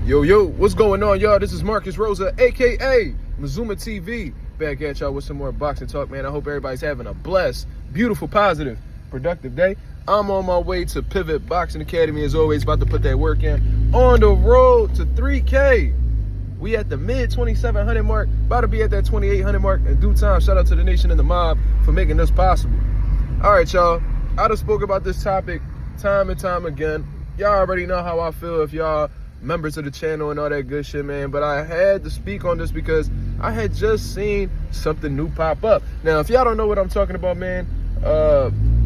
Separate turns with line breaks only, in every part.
Yo, what's going on, y'all? This is Marcus Rosa, a.k.a. Mazuma TV, back at y'all with some more boxing talk, man. I hope everybody's having a blessed, beautiful, positive, productive day. I'm on my way to Pivot Boxing Academy, as always, about to put that work in. On the road to 3K. We at the mid-2,700 mark, about to be at that 2,800 mark in due time. Shout out to the nation and the mob for making this possible. All right, y'all. I done spoke about this topic time and time again. Y'all already know how I feel if y'all members of the channel and all that good shit, man. But I had to speak on this because I had just seen something new pop up. Now, if y'all don't know what I'm talking about, man,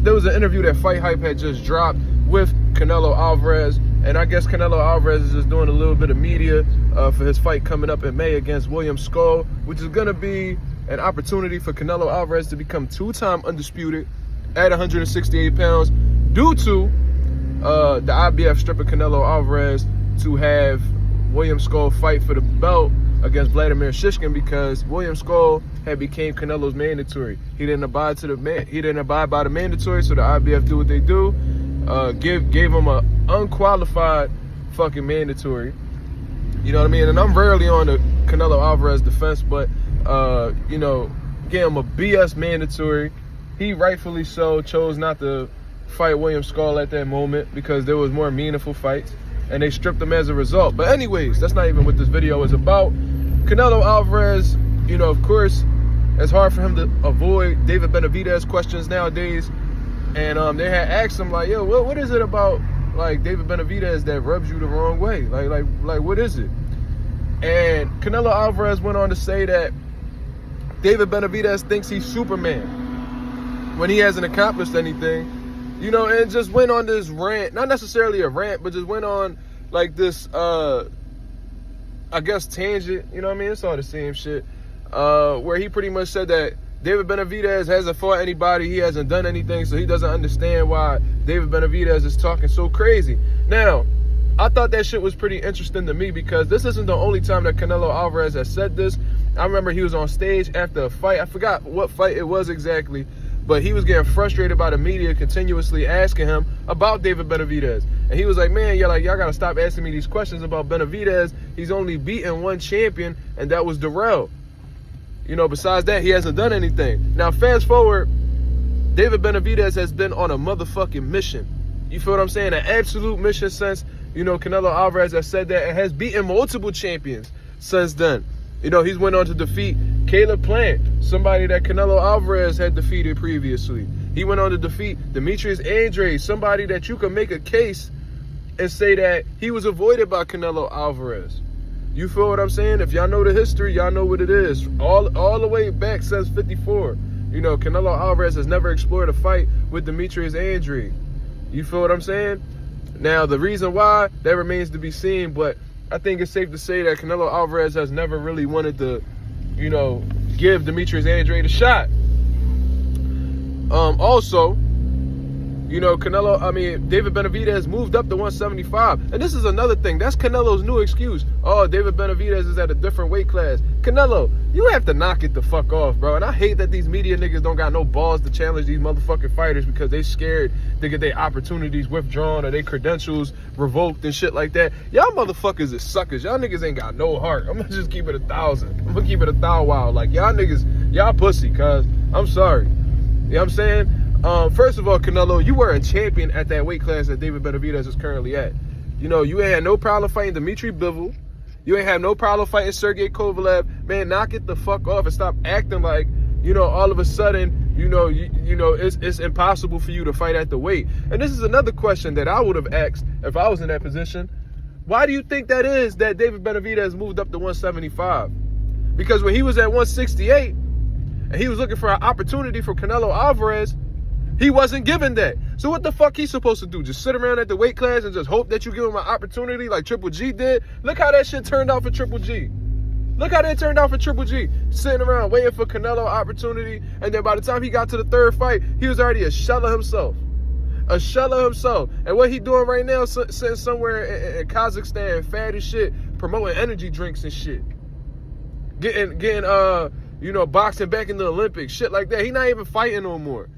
there was an interview that Fight Hype had just dropped with Canelo Alvarez. And I guess Canelo Alvarez is just doing a little bit of media for his fight coming up in May against William Skull, which is going to be an opportunity for Canelo Alvarez to become two-time undisputed at 168 pounds due to the IBF stripper Canelo Alvarez to have William Skull fight for the belt against Vladimir Shishkin because William Skull had became Canelo's mandatory. He didn't abide by the mandatory, so the IBF do what they do. Gave him an unqualified fucking mandatory. You know what I mean? And I'm rarely on the Canelo Alvarez defense, but you know, gave him a BS mandatory. He rightfully so chose not to fight William Skull at that moment because there was more meaningful fights, and they stripped him as a result. But anyways, that's not even what this video is about. Canelo Alvarez, you know, of course, it's hard for him to avoid David Benavidez questions nowadays. And they had asked him, like, yo, what is it about, like, David Benavidez that rubs you the wrong way? Like, what is it? And Canelo Alvarez went on to say that David Benavidez thinks he's Superman when he hasn't accomplished anything. You know, and just went on this rant, not necessarily a rant, but just went on like this, I guess, tangent, you know what I mean? It's all the same shit, where he pretty much said that David Benavidez hasn't fought anybody, he hasn't done anything, so he doesn't understand why David Benavidez is talking so crazy. Now, I thought that shit was pretty interesting to me because this isn't the only time that Canelo Alvarez has said this. I remember he was on stage after a fight, I forgot what fight it was exactly, but he was getting frustrated by the media continuously asking him about David Benavidez. And he was like, man, y'all gotta stop asking me these questions about Benavidez. He's only beaten one champion, and that was Darrell. You know, besides that, he hasn't done anything. Now, fast forward, David Benavidez has been on a motherfucking mission. You feel what I'm saying? An absolute mission since, you know, Canelo Alvarez has said that and has beaten multiple champions since then. You know, he's went on to defeat Caleb Plant, somebody that Canelo Alvarez had defeated previously. He went on to defeat Demetrius Andrade, somebody that you can make a case and say that he was avoided by Canelo Alvarez. You feel what I'm saying? If y'all know the history, y'all know what it is. All the way back since 54. You know, Canelo Alvarez has never explored a fight with Demetrius Andrade. You feel what I'm saying? Now, the reason why, that remains to be seen, but I think it's safe to say that Canelo Alvarez has never really wanted to, you know, give Demetrius Andrade a shot. Also, you know, David Benavidez moved up to 175. And this is another thing. That's Canelo's new excuse. Oh, David Benavidez is at a different weight class. Canelo, you have to knock it the fuck off, bro. And I hate that these media niggas don't got no balls to challenge these motherfucking fighters because they scared to get their opportunities withdrawn or their credentials revoked and shit like that. Y'all motherfuckers is suckers. Y'all niggas ain't got no heart. I'm gonna just keep it 1,000. I'm gonna keep it 1,000 wild. Like, y'all niggas, y'all pussy, cuz. I'm sorry. You know what I'm saying? First of all, Canelo, you were a champion at that weight class that David Benavidez is currently at. You know, you ain't had no problem fighting Dmitry Bivol. You ain't have no problem fighting Sergey Kovalev. Man, knock it the fuck off and stop acting like, you know, all of a sudden, you know, it's impossible for you to fight at the weight. And this is another question that I would have asked if I was in that position. Why do you think that is that David Benavidez moved up to 175? Because when he was at 168 and he was looking for an opportunity for Canelo Alvarez, he wasn't given that. So what the fuck he's supposed to do? Just sit around at the weight class and just hope that you give him an opportunity like Triple G did? Look how that shit turned out for Triple G. Look how that turned out for Triple G. Sitting around waiting for Canelo opportunity, and then by the time he got to the third fight, he was already a shell of himself. A shell of himself. And what he doing right now, sitting somewhere in Kazakhstan, fat as shit, promoting energy drinks and shit. Getting you know, boxing back in the Olympics, shit like that. He not even fighting no more.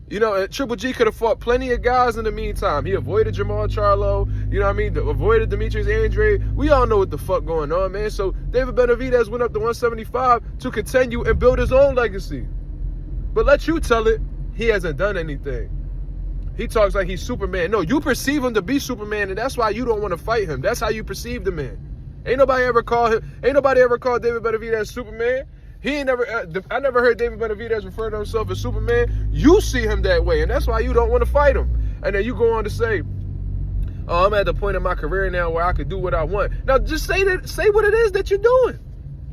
You know, and Triple G could have fought plenty of guys in the meantime. He avoided Jamal Charlo, you know what I mean? Avoided Demetrius Andrade. We all know what the fuck going on, man. So David Benavidez went up to 175 to continue and build his own legacy. But let you tell it, he hasn't done anything. He talks like he's Superman. No, you perceive him to be Superman, and that's why you don't want to fight him. That's how you perceive the man. Ain't nobody ever called David Benavidez Superman. I never heard David Benavidez refer to himself as Superman. You see him that way, and that's why you don't want to fight him. And then you go on to say, oh, I'm at the point in my career now where I could do what I want. Now, just say what it is that you're doing.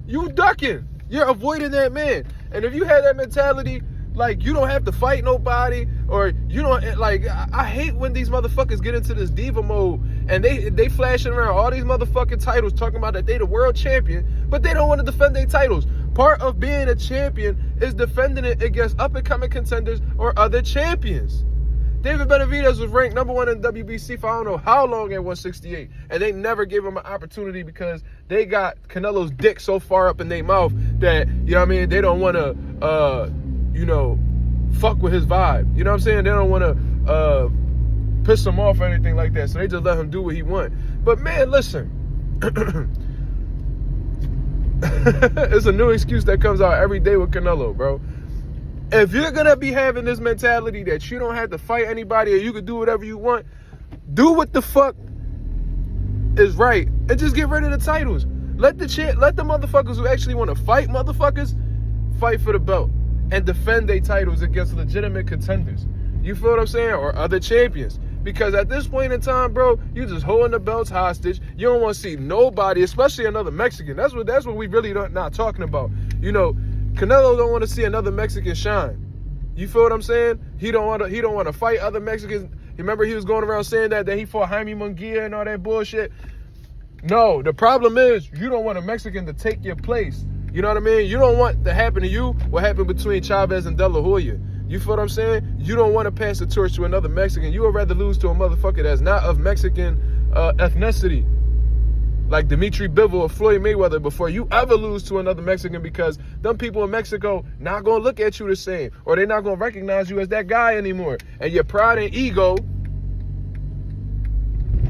You ducking. You're avoiding that man. And if you had that mentality, like, you don't have to fight nobody, or you don't, like, I hate when these motherfuckers get into this diva mode, and they flashing around all these motherfucking titles talking about that they the world champion, but they don't want to defend their titles. Part of being a champion is defending it against up-and-coming contenders or other champions. David Benavidez was ranked #1 in WBC for I don't know how long at 168, and they never gave him an opportunity because they got Canelo's dick so far up in their mouth that, you know what I mean, they don't want to, you know, fuck with his vibe. You know what I'm saying? They don't want to piss him off or anything like that, so they just let him do what he want. But, man, listen. It's a new excuse that comes out every day with Canelo, bro. If you're going to be having this mentality that you don't have to fight anybody or you can do whatever you want, do what the fuck is right and just get rid of the titles. Let the motherfuckers who actually want to fight motherfuckers fight for the belt and defend their titles against legitimate contenders. You feel what I'm saying? Or other champions. Because at this point in time, bro, you just holding the belts hostage. You don't want to see nobody, especially another Mexican. That's what we really not talking about. You know, Canelo don't want to see another Mexican shine. You feel what I'm saying? He don't want to fight other Mexicans. Remember he was going around saying that he fought Jaime Munguia and all that bullshit. No, the problem is you don't want a Mexican to take your place. You know what I mean? You don't want to happen to you what happened between Chavez and De La Hoya. You feel what I'm saying? You don't want to pass the torch to another Mexican. You would rather lose to a motherfucker that's not of Mexican ethnicity, like Dimitri Bivol or Floyd Mayweather, before you ever lose to another Mexican, because them people in Mexico not going to look at you the same, or they're not going to recognize you as that guy anymore. And your pride and ego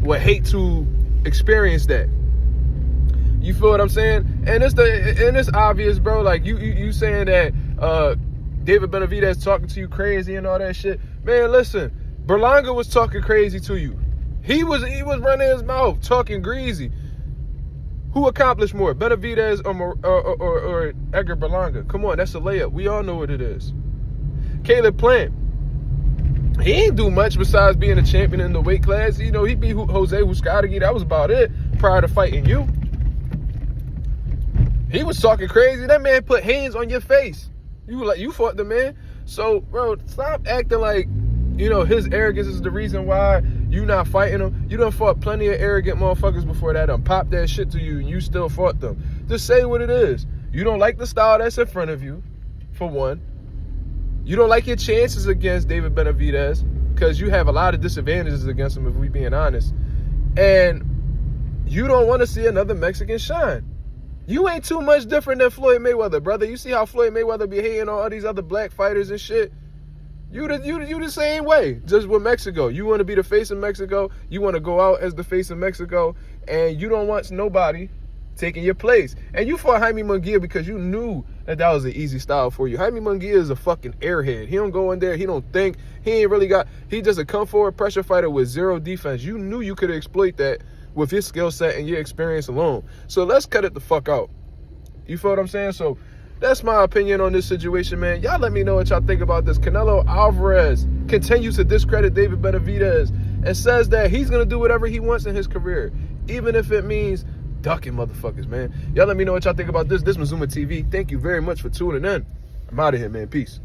would hate to experience that. You feel what I'm saying? And it's obvious, bro. Like you saying that David Benavidez talking to you crazy and all that shit. Man, listen, Berlanga was talking crazy to you. He was running his mouth, talking greasy. Who accomplished more, Benavidez or Edgar Berlanga? Come on, that's a layup. We all know what it is. Caleb Plant, he ain't do much besides being a champion in the weight class. You know, he beat Jose Huscadegui. That was about it prior to fighting you. He was talking crazy. That man put hands on your face. You fought the man. So, bro, stop acting like, you know, his arrogance is the reason why you not fighting him. You done fought plenty of arrogant motherfuckers before that done popped that shit to you and you still fought them. Just say what it is. You don't like the style that's in front of you, for one. You don't like your chances against David Benavidez because you have a lot of disadvantages against him, if we being honest. And you don't want to see another Mexican shine. You ain't too much different than Floyd Mayweather, brother. You see how Floyd Mayweather be hating on all these other black fighters and shit? You the same way, just with Mexico. You want to be the face of Mexico. You want to go out as the face of Mexico, and you don't want nobody taking your place. And you fought Jaime Munguia because you knew that was an easy style for you. Jaime Munguia is a fucking airhead. He don't go in there. He don't think. He just a come forward pressure fighter with zero defense. You knew you could exploit that with your skill set and your experience alone. So let's cut it the fuck out. You feel what I'm saying? So that's my opinion on this situation, man. Y'all let me know what y'all think about this. Canelo Alvarez continues to discredit David Benavidez and says that he's going to do whatever he wants in his career, even if it means ducking motherfuckers, man. Y'all let me know what y'all think about this. This Mazuma TV. Thank you very much for tuning in. I'm out of here, man. Peace.